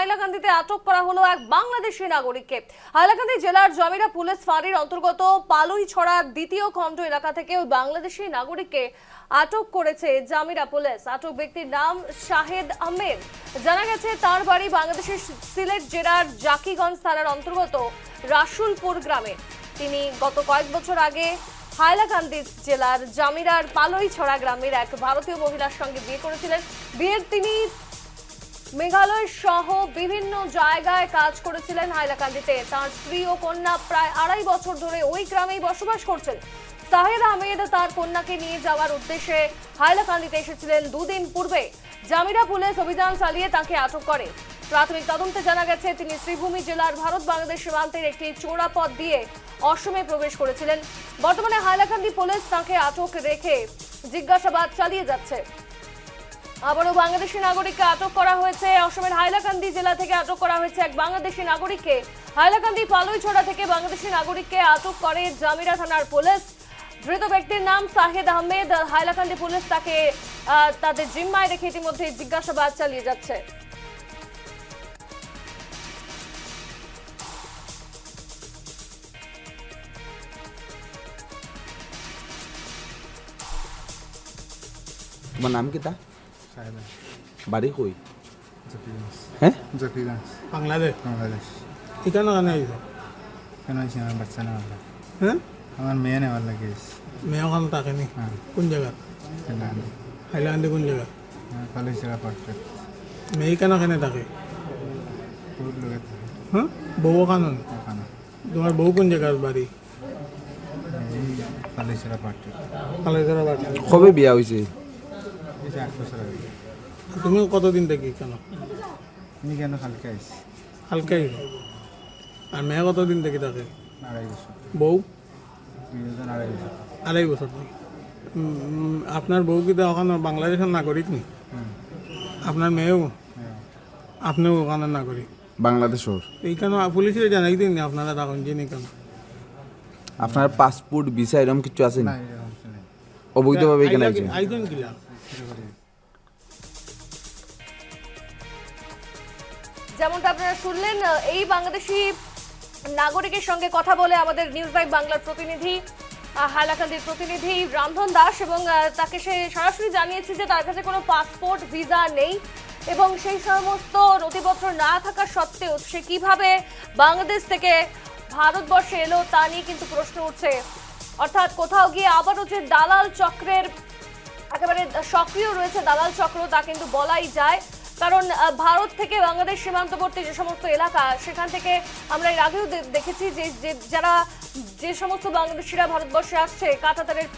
হাইলাকান্দিতে আটক করা হলো এক বাংলাদেশি নাগরিককে। হাইলাকান্দি জেলার জামিরা পুলিশ ফাঁড়ির অন্তর্গত পালুইছড়া দ্বিতীয় খণ্ড এলাকা থেকে ওই বাংলাদেশি নাগরিককে আটক করেছে জামিরা পুলিশ। আটক ব্যক্তির নাম শাহেদ আহমেদ। জানা গেছে তার বাড়ি বাংলাদেশের সিলেট জেলার জাকিগঞ্জ থানার অন্তর্গত রাসুলপুর গ্রামে। তিনি গত কয়েক বছর আগে হাইলাকান্দি জেলার জামিরার পালুইছড়া গ্রামের এক ভারতীয় মহিলার সঙ্গে বিয়ে করেছিলেন। বিয়ের তিনি মেঘালয় সহ বিভিন্ন জায়গায় কাজ করেছিলেন। হাইলাকান্দিতে তার স্ত্রী ও কন্যা প্রায় 2.5 বছর ধরে ওই গ্রামেই বসবাস করছেন। শাহেদ আহমেদ তার কন্যাকে নিয়ে যাওয়ার উদ্দেশ্যে হাইলাকান্দিতে এসেছিলেন 2 দিন পূর্বে। জামিরা পুলিশ অভিযান চালিয়ে তাকে আটক করে। প্রাথমিক তদন্তে জানা গেছে তিনি শ্রীভূমি জেলার ভারত বাংলাদেশ সীমান্তের একটি চোরা পথ দিয়ে অসমে প্রবেশ করেছিলেন। বর্তমানে হাইলাকান্দি পুলিশ তাকে আটক রেখে জিজ্ঞাসাবাদ চালিয়ে যাচ্ছে। আবারও বাংলাদেশি নাগরিককে আটক করা হয়েছে। অসমের হাইলাকান্দি জেলা থেকে আটক করা হয়েছে এক বাংলাদেশি নাগরিককে। হাইলাকান্দি পালুইছড়া থেকে বাংলাদেশি নাগরিককে আটক করে জামিরা থানার পুলিশ। ধৃত ব্যক্তির নাম শাহেদ আহমেদ। হাইলাকান্দি পুলিশ তাকে তাদের জিম্মায় রেখে ইতিমধ্যে জিজ্ঞাসাবাদ চালিয়ে যাচ্ছে। তোমার নাম কি তা? বাড়ি কই? হ্যাঁ, জাকিগঞ্জ, বাংলাদেশ। বাংলাদেশ। এখানে কেন আইছো? কেন আছি? আমার বাচ্চা নেওয়ার লাগে, হ্যাঁ, আমার মেয়ে নেওয়ার লাগে। মেয়ে ওখানে থাকেনি? হ্যাঁ, কোন জায়গা? হাইলাকান্দি কোন জায়গা? পালুইছড়া পার্কের মেয়ে কেন থাকে? তোর লোকের থাকে হ্যাঁ, বউ ওখানে? ওখানে। তোমার বউ কোন জায়গার বাড়ি? এই পালুইছড়া পার্কের। পালাইছড়া বাড়ি। কবে বিয়া হয়েছে? এই যে 8 বছর আগে। তুমি কতদিন থেকে কেন? আমি কেন কালকে আইসি? কালকে আইছো? আর মেয়ে কতদিন থেকে থাকে? 2.5 বছর। বউ? 2.5 বছর। 2.5 বছর থেকে। আপনার বউ কি ওখানে বাংলাদেশের নাগরিক নি? আপনার মেয়েও? হ্যাঁ, আপনিও ওখানে নাগরিক? বাংলাদেশর। এইখানে পুলিশে জানাই দিন আপনারা তখন যিনি কেন? আপনার পাসপোর্ট ভিসা এরকম কিছু আছে না না? এরকম কিছু নেই। অবৈধভাবে এখানে আছে? আইজন কিলা? যেমনটা আপনারা শুনলেন, এই বাংলাদেশি নাগরিকের সঙ্গে কথা বলে আমাদের নিউজ লাইভ বাংলার প্রতিনিধি, হাইলাকান্দির প্রতিনিধি রামধন দাস, এবং তাকে সে সরাসরি জানিয়েছে যে তার কাছে কোনো পাসপোর্ট ভিসা নেই এবং সেই সমস্ত নথিপত্র না থাকা সত্ত্বেও সে কিভাবে বাংলাদেশ থেকে ভারতবর্ষে এলো তা নিয়ে কিন্তু প্রশ্ন উঠছে। অর্থাৎ কোথাও গিয়ে আবারও যে দালাল চক্রের একেবারে সক্রিয় রয়েছে দালাল চক্র, তা কিন্তু বলাই যায়। কারণ ভারত থেকে বাংলাদেশ সীমান্তবর্তী যে সমস্ত এলাকা, সেখান থেকে আমরা এর আগেও দেখেছি যে যারা যে সমস্ত বাংলাদেশিরা ভারতবর্ষে আসছে কাঁটাতারের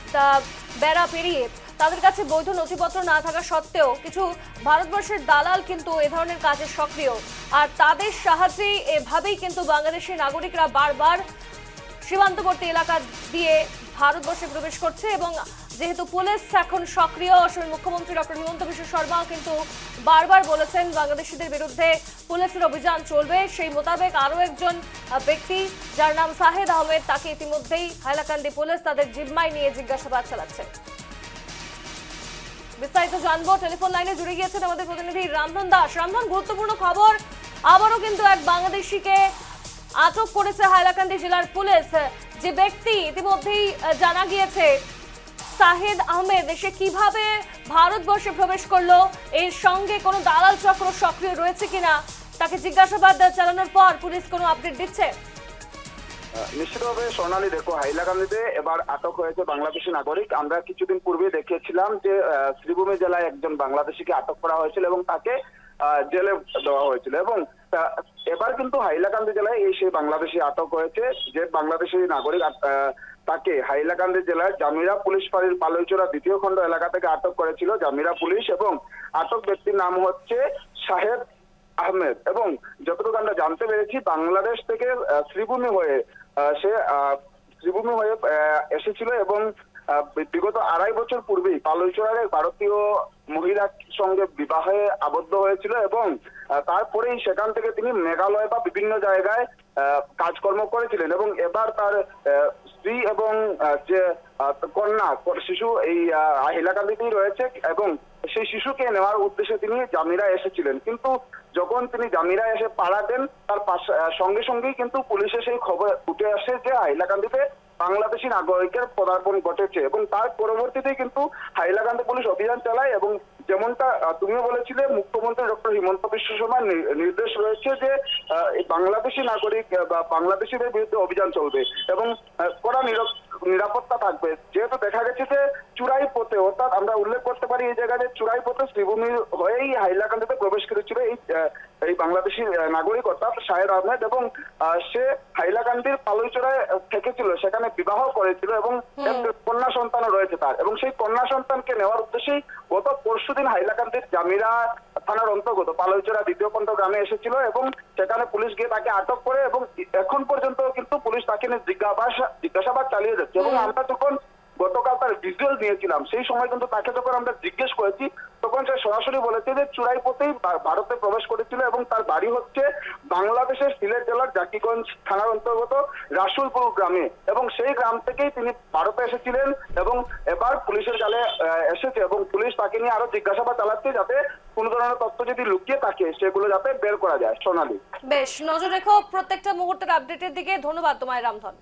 বেড়া পেরিয়ে, তাদের কাছে বৈধ নথিপত্র না থাকা সত্ত্বেও কিছু ভারতবর্ষের দালাল কিন্তু এ ধরনের কাজে সক্রিয়। আর তাদের সাহায্যেই এভাবেই কিন্তু বাংলাদেশি নাগরিকরা বারবার সীমান্তবর্তী এলাকা দিয়ে ভারতবর্ষে প্রবেশ করছে। এবং যেহেতু পুলিশ এখন সক্রিয়, অসমের মুখ্যমন্ত্রী ডক্টর হিমন্ত বিশ্ব শর্মাও কিন্তু বারবার বলেছেন বাংলাদেশিদের বিরুদ্ধে পুলিশের অভিযান চলবে। সেই মোতাবেক আরও একজন ব্যক্তি যার নাম শাহেদ আহমেদ, তাকে ইতিমধ্যেই হাইলাকান্দি পুলিশ তাদের জিম্মায় নিয়ে জিজ্ঞাসাবাদ চালাচ্ছে। বিস্তারিত জানবো, টেলিফোন লাইনে জুড়ে গিয়েছেন আমাদের প্রতিনিধি রামধন দাস। রামধন, গুরুত্বপূর্ণ খবর, আবারও কিন্তু এক বাংলাদেশিকে আটক করেছে হাইলাকান্দি জেলার পুলিশ। যে ব্যক্তি ইতিমধ্যেই জানা গিয়েছে শাহেদ আহমেদ, সে কিভাবে ভারতবর্ষে প্রবেশ করলো, এর সঙ্গে কোনো দালাল চক্র সক্রিয় রয়েছে কিনা, তাকে জিজ্ঞাসাবাদ চালানোর পর পুলিশ কোনো আপডেট দিচ্ছে? নিশ্চিতভাবে সোনালী, দেখো হাইলাকান্দিতে এবার আটক হয়েছে বাংলাদেশি নাগরিক। আমরা কিছুদিন পূর্বে দেখিয়েছিলাম যে শ্রীভূমি জেলায় একজন বাংলাদেশিকে আটক করা হয়েছিল এবং তাকে জেলে দেওয়া হয়েছিল, এবং এবার কিন্তু হাইলাকান্দি জেলায় এই সেই বাংলাদেশি আটক হয়েছে। যে বাংলাদেশি নাগরিক, তাকে হাইলাকান্দি জেলার জামিরা পুলিশ ফাঁড়ির পালুইছড়া দ্বিতীয় খণ্ড এলাকা থেকে আটক করেছিল জামিরা পুলিশ, এবং আটক ব্যক্তির নাম হচ্ছে শাহেদ আহমেদ। এবং যতটুকু আমরা জানতে পেরেছি, বাংলাদেশ থেকে শ্রীভূমি হয়ে সে এসেছিল এবং বিগত 2.5 বছর পূর্বেই পালুইছড়ার এক ভারতীয় মহিলার সঙ্গে বিবাহে আবদ্ধ হয়েছিল, এবং তারপরেই সেখান থেকে তিনি মেঘালয় বা বিভিন্ন জায়গায় কাজকর্ম করেছিলেন। এবং এবার তার স্ত্রী এবং যে কন্যা শিশু এই হাইলাকান্দিতেই রয়েছে, এবং সেই শিশুকে নেওয়ার উদ্দেশ্যে তিনি জামিরা এসেছিলেন। কিন্তু যখন তিনি জামিরা এসে পাড়া দেন তার সঙ্গে সঙ্গেই কিন্তু পুলিশের সেই খবর উঠে আসে যে হাইলাকান্দিতে বাংলাদেশি নাগরিকের পদার্পণ ঘটেছে এবং তার পরবর্তীতে কিন্তু হাইলাকান্দি পুলিশ অভিযান চালায় এবং যেমনটা তুমিও বলেছিলে মুখ্যমন্ত্রী ডক্টর হিমন্ত বিশ্ব শর্মার নির্দেশ রয়েছে যে এই বাংলাদেশি নাগরিক বা বাংলাদেশিদের বিরুদ্ধে অভিযান চলবে এবং কড়া নিরাপত্তা থাকবে। যেহেতু দেখা গেছে যে চুরাই পথে, অর্থাৎ আমরা উল্লেখ করতে পারি এই জায়গায় চুরাই পথে শ্রীভূমি হয়েই হাইলাকান্দিতে প্রবেশ করেছিল এই বাংলাদেশি নাগরিক অর্থাৎ শাহেদ আহমেদ এবং সে হাইলাকান্দির পালুইচড়ায় থেকেছিল, সেখানে বিবাহ করেছিল এবং এক কন্যা সন্তানও রয়েছে তার, এবং সেই কন্যা সন্তানকে নেওয়ার উদ্দেশ্যেই গত পরশুদিন হাইলাকান্দির জামিরা থানার অন্তর্গত পালুইচড়া দ্বিতীয় কণ্ঠ গ্রামে এসেছিল এবং সেখানে পুলিশ গিয়ে তাকে আটক করে এবং এখন পর্যন্ত কিন্তু পুলিশ তাকে নিয়ে জিজ্ঞাসাবাদ চালিয়ে যাচ্ছে। এবং আমরা যখন গতকাল তার ভিজুয়াল নিয়েছিলাম সেই সময় কিন্তু তাকে যখন আমরা জিজ্ঞেস করেছি তখন সে সরাসরি বলেছে যে চুরাই পথেই ভারতে প্রবেশ করেছিল এবং তার বাড়ি হচ্ছে বাংলাদেশের সিলেট জেলার জাকিগঞ্জ থানার অন্তর্গত রাসুলপুর গ্রামে এবং সেই গ্রাম থেকেই তিনি ভারতে এসেছিলেন এবং এবার পুলিশের জালে এসেছে এবং পুলিশ তাকে নিয়ে আরো জিজ্ঞাসাবাদ চালাচ্ছে যাতে কোনো ধরনের তথ্য যদি লুকিয়ে থাকে সেগুলো যাতে বের করা যায়। সোনালী, বেশ, নজর রেখো প্রত্যেকটা মুহূর্তের আপডেটের দিকে। ধন্যবাদ তোমায় রামধন।